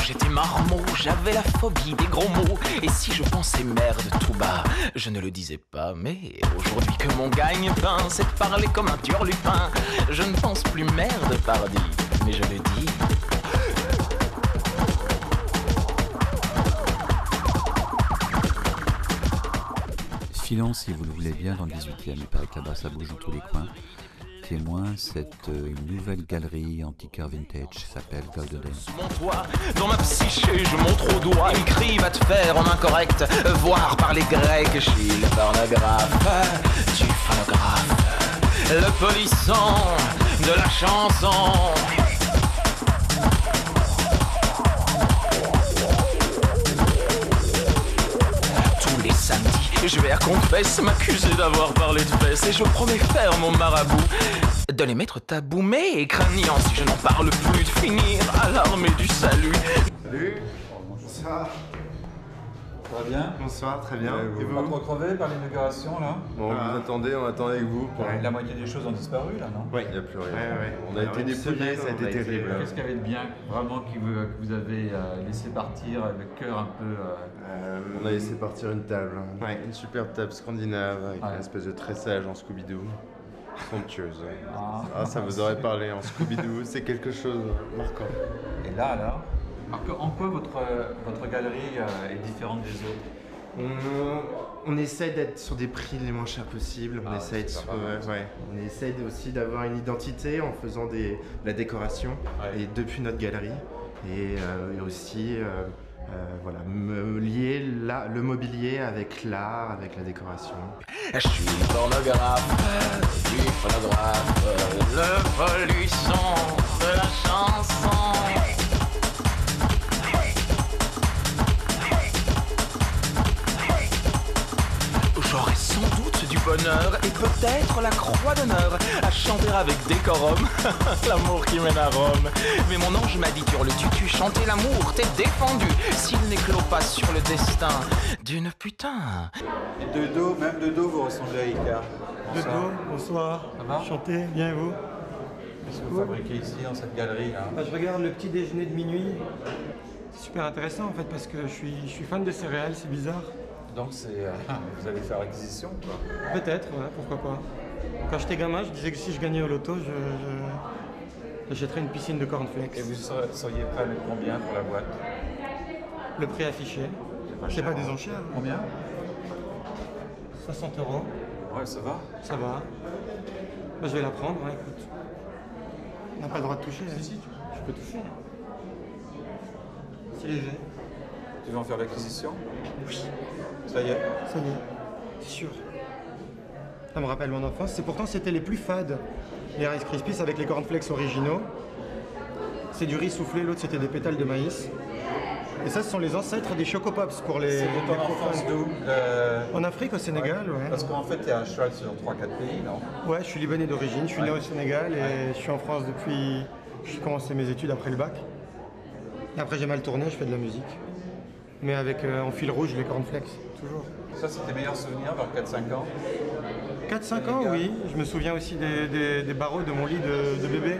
j'étais marmot, j'avais la phobie des gros mots. Et si je pensais merde tout bas, je ne le disais pas. Mais aujourd'hui que mon gagne-pain, c'est de parler comme un turlupin, je ne pense plus merde, pardi, mais je le dis. Filons, si vous le voulez bien, dans le 18e, il paraît que là-bas ça bouge dans tous les coins. Témoin, cette nouvelle galerie antiquaire vintage s'appelle Golden Days. Sous mon toit, dans ma psyché, je montre au doigt. Une crie va te faire en incorrect, voir par les Grecs chez le pornographe, du phonographe, le polisson de la chanson. Samedi, je vais à confesse m'accuser d'avoir parlé de fesses. Et je promets faire mon marabout de les mettre tabous, mais craignant si je n'en parle plus de finir à l'armée du salut. Salut. Bonsoir. Ça va bien? Bonsoir, très bien. Et vous? Pas trop crevé par l'inauguration là? Bon, vous attendez, on attend avec vous. La moitié des choses ont disparu là, non? Oui, il n'y a plus rien. Ouais. On a été dépouillés, ça a été terrible. Qu'est-ce qu'il y avait de bien vraiment que vous avez laissé partir, le cœur un peu... On a laissé partir une table, une superbe table scandinave avec une espèce de tressage en Scooby-Doo. Somptueuse. Ça vous aurait parlé en Scooby-Doo, c'est quelque chose de marquant. Et là alors? En quoi votre galerie est différente des autres? On essaie d'être sur des prix les moins chers possibles. On essaie aussi d'avoir une identité en faisant de la décoration et depuis notre galerie et aussi lier le mobilier avec l'art, avec la décoration. Je suis pornographe, du phonographe, le polisson de la chanson. J'aurais sans doute du bonheur et peut-être la croix d'honneur à chanter avec décorum l'amour qui mène à Rome. Mais mon ange m'a dit tu chanter l'amour, t'es défendu s'il n'éclot pas sur le destin d'une putain. Et de dos, même de dos, vous ressemblez à Icar. De dos, bonsoir. Ça va? Enchanté, bien et vous? Qu'est-ce que vous fabriquez ici dans cette galerie là? Je regarde le petit déjeuner de minuit. C'est super intéressant en fait parce que je suis fan de céréales, c'est bizarre. Donc vous allez faire acquisition quoi? Peut-être, ouais, pourquoi pas. Quand j'étais gamin, je disais que si je gagnais au loto, j'achèterais une piscine de cornflakes. Et vous seriez prêt à mettre combien pour la boîte? Le prix affiché. C'est pas des enchères. Combien? 60 €. Ouais, ça va. Ça va. Je vais la prendre, écoute. On n'a pas le droit de toucher. Si, je peux toucher. C'est léger. Tu veux en faire l'acquisition? Oui. Ça y est? Ça y est, c'est sûr. Ça me rappelle mon enfance. Pourtant, c'était les plus fades. Les Rice Krispies avec les cornflakes originaux. C'est du riz soufflé, l'autre c'était des pétales de maïs. Et ça, ce sont les ancêtres des Choco Pops pour les... C'est de ton enfance d'où? En Afrique, au Sénégal, ouais. Parce qu'en fait, tu es à cheval sur 3-4 pays, non? Ouais, je suis libanais d'origine. Je suis né au Sénégal et je suis en France depuis... J'ai commencé mes études après le bac. Et après, j'ai mal tourné, je fais de la musique. Mais avec en fil rouge, les cornflakes, toujours. Ça, c'est tes meilleurs souvenirs vers 4-5 ans? 4-5 ans, oui. Je me souviens aussi des barreaux de mon lit de bébé.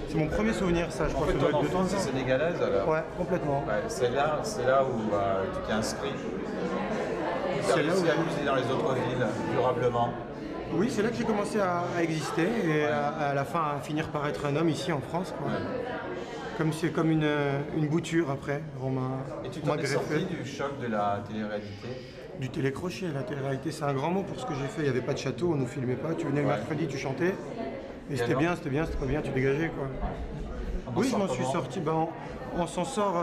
C'est mon premier souvenir, ça, je crois que ça doit être de 2 ans. C'est sénégalaise, alors? Ouais, complètement. Ouais, c'est là où tu t'es inscrit. C'est là où tu t'es amusé dans les autres villes, durablement. Oui, c'est là que j'ai commencé à exister et à la fin à finir par être un homme ici en France, quoi. Ouais. C'est comme une bouture après. Et tu t'en es sorti du choc de la télé-réalité? Du télécrochet. La télé-réalité, c'est un grand mot pour ce que j'ai fait. Il n'y avait pas de château, on ne nous filmait pas. Tu venais le mercredi, tu chantais. Et c'était bien, c'était pas bien, tu dégageais, quoi. Oui, je m'en suis sorti. On s'en sort...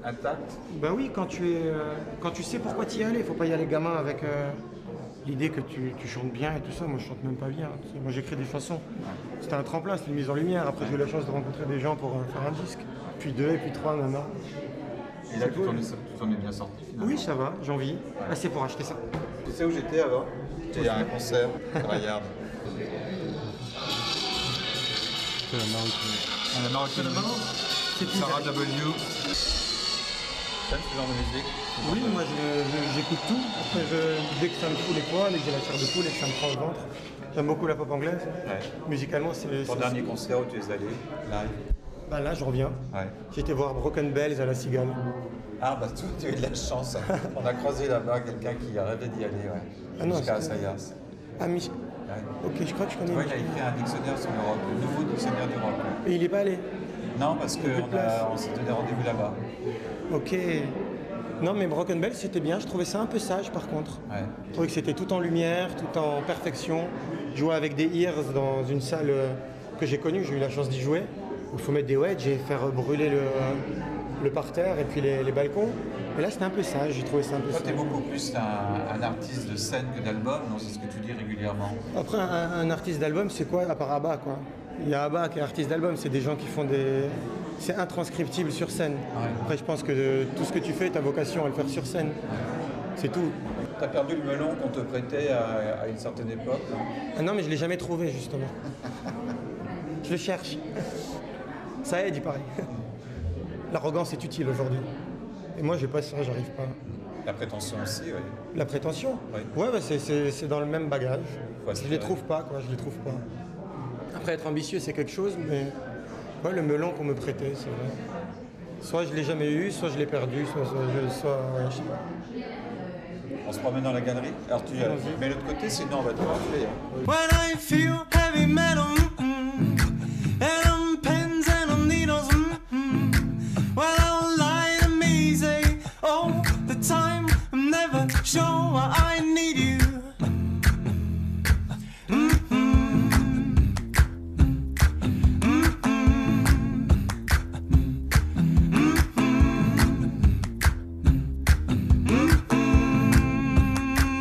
Intact? Oui, quand tu sais pourquoi tu y aller. Il ne faut pas y aller gamin avec l'idée que tu chantes bien et tout ça. Moi, je chante même pas bien. Moi, j'écris des chansons. C'était un tremplin, c'était une mise en lumière. Après, j'ai eu la chance de rencontrer des gens pour faire un disque. Puis 2, et puis 3 maintenant. Et là, tu t'en es bien sorti, finalement? Oui, ça va, j'en vis. Assez pour acheter ça. Tu sais où j'étais avant? J'étais à un concert, regarde. C'est la Marocaine. La Marocaine, c'est Sarah W. T'aimes ce genre de musique? Oui, moi j'écoute tout. Après, dès que ça me fout les poils, dès que j'ai la chair de poule et que ça me prend le ventre. J'aime beaucoup la pop anglaise. Ouais. Musicalement, c'est... Ton dernier concert où tu es allé, live? Bah là, je reviens. Ouais. J'étais voir Broken Bells à la Cigale. Ah bah tu as eu de la chance. On a croisé là-bas quelqu'un qui a rêvé d'y aller, ouais. Ah non, Jusqu'à c'est- Assayas. Ah, mais... Ouais. Ok, je crois que je connais. Tu vois, il a écrit un dictionnaire sur le rock, le nouveau dictionnaire du rock. Ouais. Et il est pas allé. Non, parce plus de qu'on place. on s'est donné rendez-vous là-bas. Ok. Non, mais Broken Bells, c'était bien. Je trouvais ça un peu sage, par contre. Ouais. Je trouvais que c'était tout en lumière, tout en perfection. Jouer avec des ears dans une salle que j'ai connue, j'ai eu la chance d'y jouer. Il faut mettre des wedges et faire brûler le parterre et puis les balcons. Et là, c'était un peu sage. J'ai trouvé ça un peu Toi, sage. tu es beaucoup plus un artiste de scène que d'album, non? C'est ce que tu dis régulièrement. Après, un artiste d'album, c'est quoi à part Abba, quoi? Il y a Abba qui est artiste d'album, c'est des gens qui font des... C'est intranscriptible sur scène. Ouais. Après, je pense que tout ce que tu fais, ta vocation à le faire sur scène. C'est tout. Tu as perdu le melon qu'on te prêtait à une certaine époque, non? Ah non, mais je ne l'ai jamais trouvé, justement. Je le cherche. Ça aide, il paraît. L'arrogance est utile aujourd'hui. Et moi, j'ai pas ça, j'arrive pas. La prétention aussi, oui. La prétention? Oui. Ouais, bah, c'est dans le même bagage. Faut Je les aspirer. trouve pas, quoi, je les trouve pas. Après, être ambitieux, c'est quelque chose, mais ouais, le melon qu'on me prêtait, c'est vrai. Soit je l'ai jamais eu, soit je l'ai perdu, soit ouais, je sais pas. On se promène dans la galerie. Alors tu Allons-y. mets l'autre côté, sinon on va te rafler. Hein. When I feel heavy metal, and pens and needles, well, I'll lie to me, say, all the time, I'm never sure why I need you.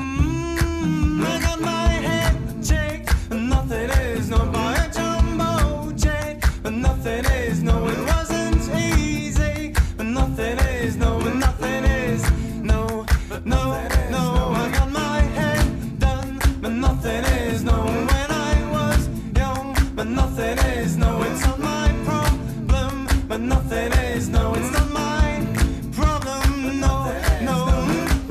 I got my head checked, and nothing is no by a jumbo jet, but nothing is no, it wasn't easy, but nothing is no, but nothing is no, no, no. I got my head done, but nothing is no. When I was young, but nothing is no. It's not my problem, but nothing